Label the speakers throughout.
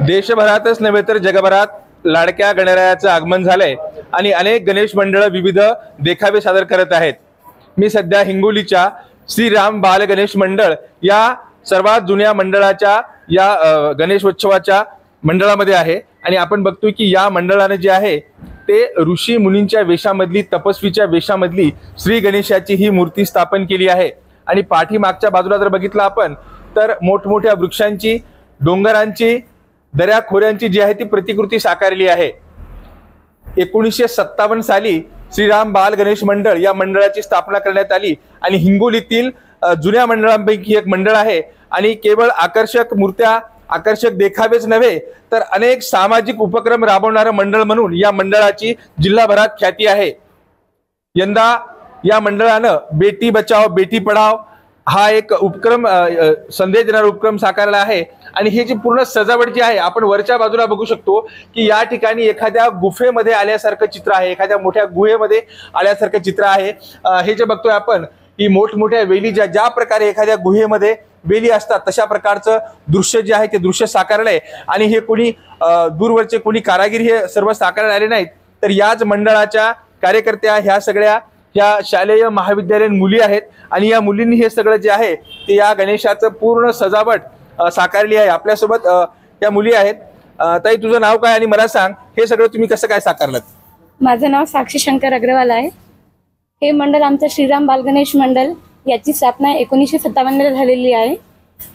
Speaker 1: देशभरातच नव्हे तर जगभरात लाडक्या गणरायाचं आगमन झालंय आणि अनेक गणेश मंडळ विविध देखावे सादर करत आहेत। मी सध्या हिंगोलीच्या श्रीराम बाल गणेश मंडळ या सर्वात जुन्या मंडळाच्या या गणेशोत्सवाच्या मंडळामध्ये आहे आणि आपण बघतोय की या मंडळाने जे आहे ते ऋषी मुनींच्या वेशामधली तपस्वीच्या वेशामधली श्री गणेशाची ही मूर्ती स्थापन केली आहे। आणि पाठीमागच्या बाजूला जर बघितलं आपण तर मोठमोठ्या वृक्षांची, डोंगरांची, दऱ्या खोऱ्यांची जी आहे ती प्रतिकृती साकारली आहे। 1957 साली श्रीराम बाल गणेश मंडळ या मंडळाची स्थापना करण्यात आली आणि हिंगोलीतील जुन्या मंडळांपैकी एक मंडळ आहे आणि केवळ आकर्षक मूर्त्या, आकर्षक देखावेच नव्हे तर अनेक सामाजिक उपक्रम राबवणारं मंडळ म्हणून या मंडळाची जिल्हाभरात ख्याती आहे। यंदा या मंडळानं बेटी बचाओ बेटी पढाओ हा एक उपक्रम, संदेश देणारा उपक्रम साकारला आहे आणि ही जी पूर्ण सजावट जी आहे आपण वरच्या बाजूला बघू शकतो की या ठिकाणी एखाद्या गुफेमध्ये आल्यासारखं चित्र आहे, एखाद्या मोठ्या गुहेमध्ये आल्यासारखं चित्र आहे। हे जे बघतोय आपण ही मोठमोठ्या वेली ज्या प्रकारे एखाद्या गुहेमध्ये वेली असतात तशा प्रकारचं दृश्य जे आहे ते दृश्य साकारलंय आणि हे कोणी दूरवरचे कोणी कारागीर हे सर्व साकारायला आले नाहीत तर याच मंडळाच्या कार्यकर्त्या ह्या सगळ्या ह्या शालेय महाविद्यालयीन मुली आहेत आणि या मुलींनी हे सगळं जे आहे ते या गणेशाचं पूर्ण सजावट साकारली आहे। आपल्यासोबत या मुली आहेत। ताई, तुझं नाव काय आणि मला सांग हे सगळं तुम्ही कसं काय साकारलं?
Speaker 2: माझं नाव साक्षी शंकर अग्रवाल आहे। हे मंडळ आमचं श्रीराम बाल गणेश मंडळ याची स्थापना 1957 ला झालेली आहे।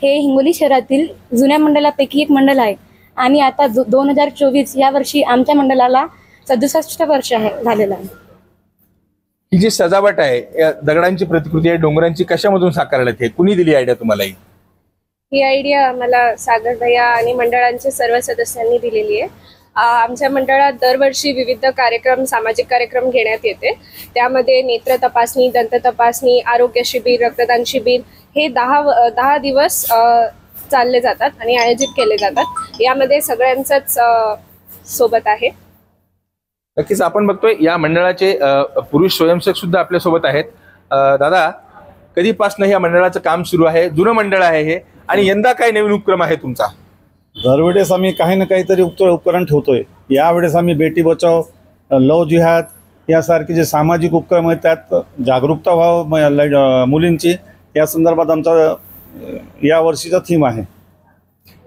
Speaker 2: हे हिंगोली शहरातील जुन्या मंडळापैकी एक मंडळ आहे आणि आता 2024 या वर्षी आमच्या मंडळाला 67 वर्ष झालेलं आहे।
Speaker 1: ही जी सजावट आहे या दगडांची प्रतिकृती आहे, डोंगरांची, कशामधून साकारलं ते कुणी दिली आयडिया तुम्हाला?
Speaker 3: ही आयडिया मला सागर भैया आणि मंडळांच्या सर्व सदस्यांनी दिलेली आहे। आमच्या मंडळात दरवर्षी विविध कार्यक्रम, सामाजिक कार्यक्रम घेण्यात येते। त्यामध्ये नेत्र तपासणी, दंत तपासणी, आरोग्य शिबिर, रक्तदान शिबिर हे 10 दिवस चालले जातात आणि आयोजित केले जातात। यामध्ये सगळ्यांचाच सोबत आहे।
Speaker 1: नक्कीच आपण बघतोय या मंडळाचे पुरुष स्वयंसेवक सुद्धा आपल्या सोबत आहेत। दादा, कधीपासून या मंडळाचं काम सुरू आहे? जुनं मंडळ आहे हे आणि यंदा काय नवीन उपक्रम आहे तुमचा?
Speaker 4: दरवेळेस आम्ही काही ना काहीतरी उपकरण ठेवतोय। यावेळेस आम्ही बेटी बचाओ, लव जिहाद यासारखे जे सामाजिक उपक्रम आहेत त्यात जागरूकता व्हावं मुलींची, या संदर्भात आमचा या वर्षीचा थीम आहे।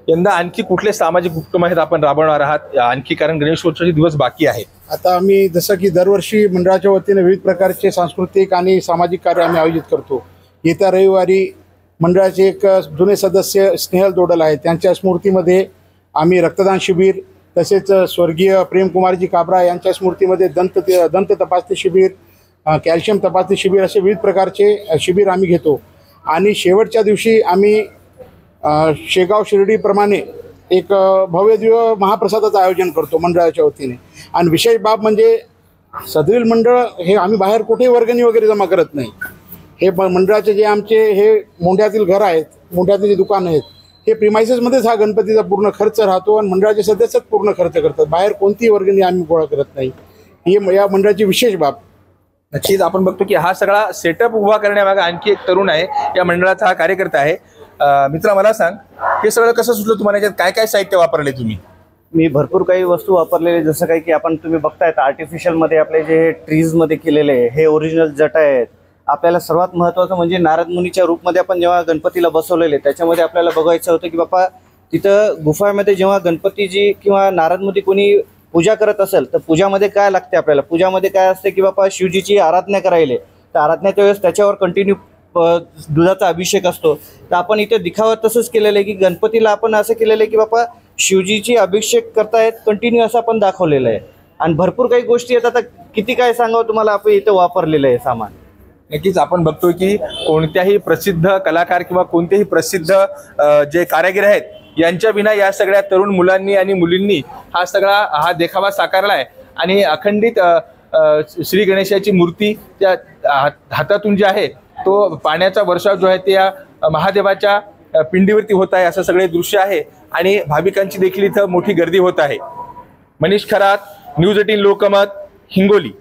Speaker 1: यंदा आणखी कुठले सामाजिक उपक्रम आहेत आपण राबवणार आहात आणखी, कारण गणेशोत्सवाचे दिवस बाकी आहेत?
Speaker 5: आता आम्ही जसं की दरवर्षी मंडळाच्या वतीने विविध प्रकारचे सांस्कृतिक आणि सामाजिक कार्य आम्ही आयोजित करतो। येत्या रविवारी मंडळाचे एक जुने सदस्य स्नेहल दोडल आहेत, त्यांच्या स्मृतीमध्ये आम्ही रक्तदान शिबिर, तसेच स्वर्गीय प्रेमकुमारजी काबरा यांच्या स्मृतीमध्ये दंत तपासणी शिबिर, कॅल्शियम तपासणी शिबिर असे विविध प्रकारचे शिबिर आम्ही घेतो। आणि शेवटच्या दिवशी आम्ही शेगाव शिर्डीप्रमाणे एक भव्यदिव्य महाप्रसादाचं आयोजन करतो मंडळाच्या वतीने। आणि विशेष बाब म्हणजे सदरील मंडळ हे आम्ही बाहेर कुठेही वर्गणी वगैरे जमा करत नाही। हे मंडळाचे जे आमचे हे मोंढ्यातील घर आहेत, मोंढ्यातील जे दुकान आहेत, हे प्रिमायसेसमध्येच हा गणपतीचा पूर्ण खर्च राहतो आणि मंडळाचे सदस्यच पूर्ण खर्च करतात। बाहेर कोणतीही वर्गणी आम्ही गोळा करत नाही। ही या मंडळाची विशेष बाब।
Speaker 1: नक्कीच आपण बघतो की हा सगळा सेटअप उभा करण्यामागे आणखी एक तरुण आहे, या मंडळाचा हा कार्यकर्ता आहे। मित्रा, मला सांग हे सगळं कसं सुचलं तुम्हाला? याच्यात काय काय साहित्य वापरले तुम्ही?
Speaker 6: मी भरपूर काही वस्तू वापरलेले, जसं काही की आपण तुम्ही बघतायत आर्टिफिशियल मध्ये आपले जे ट्रीज मध्ये केलेले हे ओरिजिनल जटा आहेत। आपल्याला सर्वात महत्त्वाचं म्हणजे नारद मुनीच्या रूपमध्ये आपण जेव्हा गणपतीला बसवलेले त्याच्यामध्ये आपल्याला बघायचं होतं की बापा तिथं गुफामध्ये जेव्हा गणपतीची किंवा नारद मुनी कोणी पूजा करत असेल तर पूजामध्ये काय लागते आपल्याला? पूजामध्ये काय असते की बापा शिवजीची आराधना करायला, तर आराधनेच्या वेळेस त्याच्यावर कंटिन्यू दुधाचा अभिषेक असतो। तर आपण इथे दिखावा तसंच केलेलं आहे की गणपतीला आपण असं केलेलं आहे की बापा शिवजीची अभिषेक करतायत कंटिन्यू असं आपण दाखवलेलं आहे। आणि भरपूर काही गोष्टी आहेत, आता किती काय सांगावं तुम्हाला, आपण इथे वापरलेलं आहे सामान।
Speaker 1: नक्कीच आपण बघतोय की कोणत्याही प्रसिद्ध कलाकार किंवा कोणतेही प्रसिद्ध जे कारागीर आहेत यांच्या विना या सगळ्या तरुण मुलांनी आणि मुलींनी हा देखावा साकारला आहे आणि अखंडित श्री गणेशाची मूर्ती त्या हातातून जी आहे तो पाण्याचा वर्षाव जो आहे ते या महादेवाच्या पिंडीवरती होत आहे, असं सगळे दृश्य आहे आणि भाविकांची देखील इथं मोठी गर्दी होत आहे। मनीष खरात, न्यूज 18 लोकमत, हिंगोली।